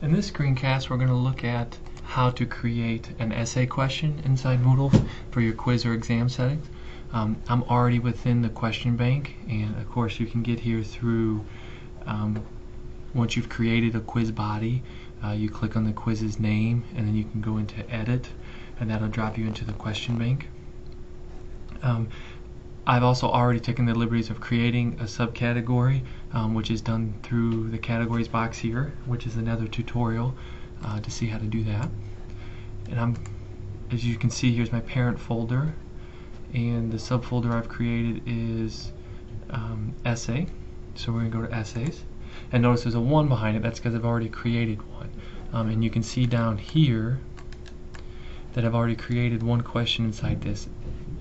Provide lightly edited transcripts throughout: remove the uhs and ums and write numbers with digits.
In this screencast, we're going to look at how to create an essay question inside Moodle for your quiz or exam settings. I'm already within the question bank, and of course you can get here through once you've created a quiz body, you click on the quiz's name and then you can go into edit, and that'll drop you into the question bank. I've also already taken the liberties of creating a subcategory, which is done through the categories box here, which is another tutorial to see how to do that. And as you can see, here's my parent folder, and the subfolder I've created is essay. So we're going to go to essays, and notice there's a 1 behind it. That's because I've already created one. And you can see down here that I've already created one question inside this.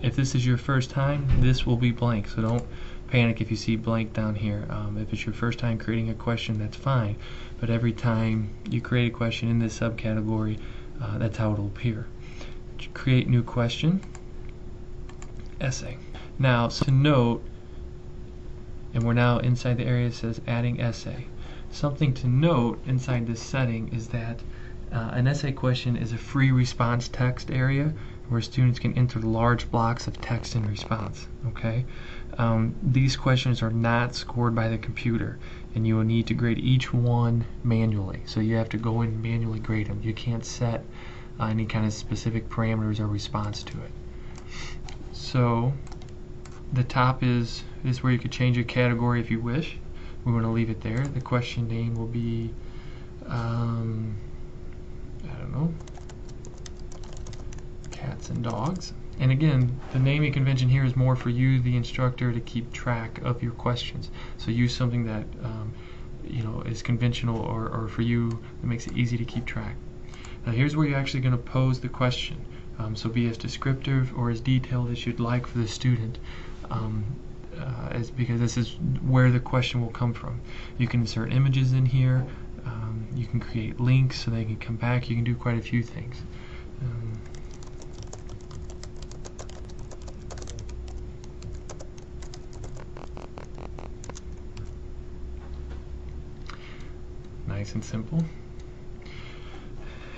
If this is your first time, this will be blank, so don't panic if you see blank down here. If it's your first time creating a question, that's fine, but every time you create a question in this subcategory, that's how it'll appear. Create new question, essay. Now, to note, and we're now inside the area that says adding essay. Something to note inside this setting is that an essay question is a free response text area where students can enter large blocks of text in response. Okay, these questions are not scored by the computer, and you will need to grade each one manually. So you have to go in and manually grade them. You can't set any kind of specific parameters or response to it. So the top is where you could change your category if you wish. We're going to leave it there. The question name will be I don't know, cats and dogs. And again, the naming convention here is more for you, the instructor, to keep track of your questions. So use something that is conventional or for you that makes it easy to keep track. Now here's where you're actually going to pose the question. So be as descriptive or as detailed as you'd like for the student, because this is where the question will come from. You can insert images in here. You can create links so they can come back. You can do quite a few things. Nice and simple.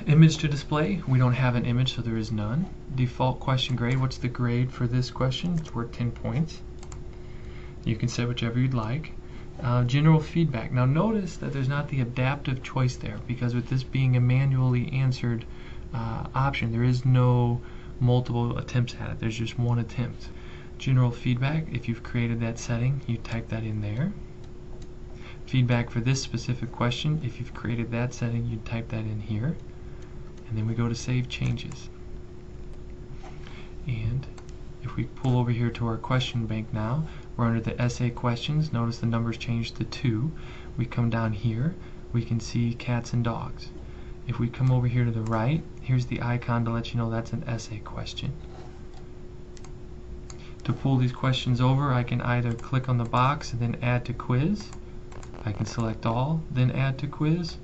Image to display. We don't have an image, so there is none. Default question grade. What's the grade for this question? It's worth 10 points. You can set whichever you'd like. General feedback. Now notice that there's not the adaptive choice there, because with this being a manually answered option, there is no multiple attempts at it. There's just one attempt. General feedback, if you've created that setting, you type that in there. Feedback for this specific question, if you've created that setting, you type that in here. And then we go to save changes. And if we pull over here to our question bank now, we're under the essay questions. Notice the numbers changed to 2. We come down here, we can see cats and dogs. If we come over here to the right, here's the icon to let you know that's an essay question. To pull these questions over, I can either click on the box and then add to quiz. I can select all, then add to quiz,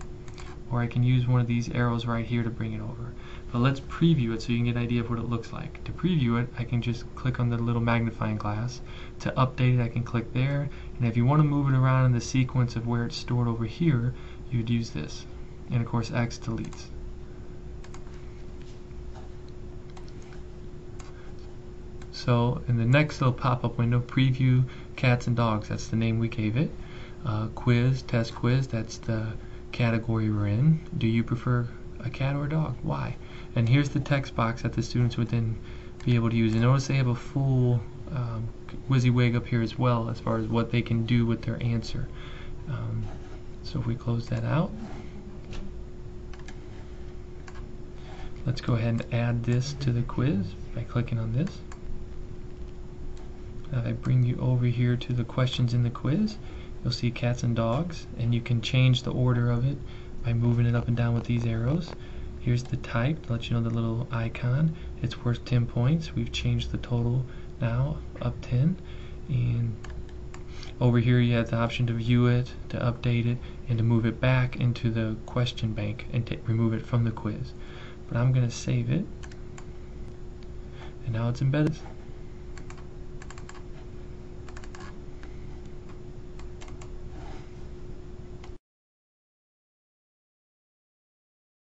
or I can use one of these arrows right here to bring it over. But let's preview it so you can get an idea of what it looks like. To preview it, I can just click on the little magnifying glass. To update it, I can click there, and if you want to move it around in the sequence of where it's stored over here, you'd use this. And of course, X deletes. So in the next little pop-up window, preview cats and dogs, that's the name we gave it. Quiz, test quiz, that's the category we're in. Do you prefer a cat or a dog? Why? And here's the text box that the students would then be able to use. And notice they have a full WYSIWYG up here as well, as far as what they can do with their answer. So if we close that out, let's go ahead and add this to the quiz by clicking on this. Now if I bring you over here to the questions in the quiz, you'll see cats and dogs, and you can change the order of it by moving it up and down with these arrows. Here's the type to let you know the little icon. It's worth 10 points. We've changed the total now up 10. And over here you have the option to view it, to update it, and to move it back into the question bank and to remove it from the quiz. But I'm going to save it, and now it's embedded.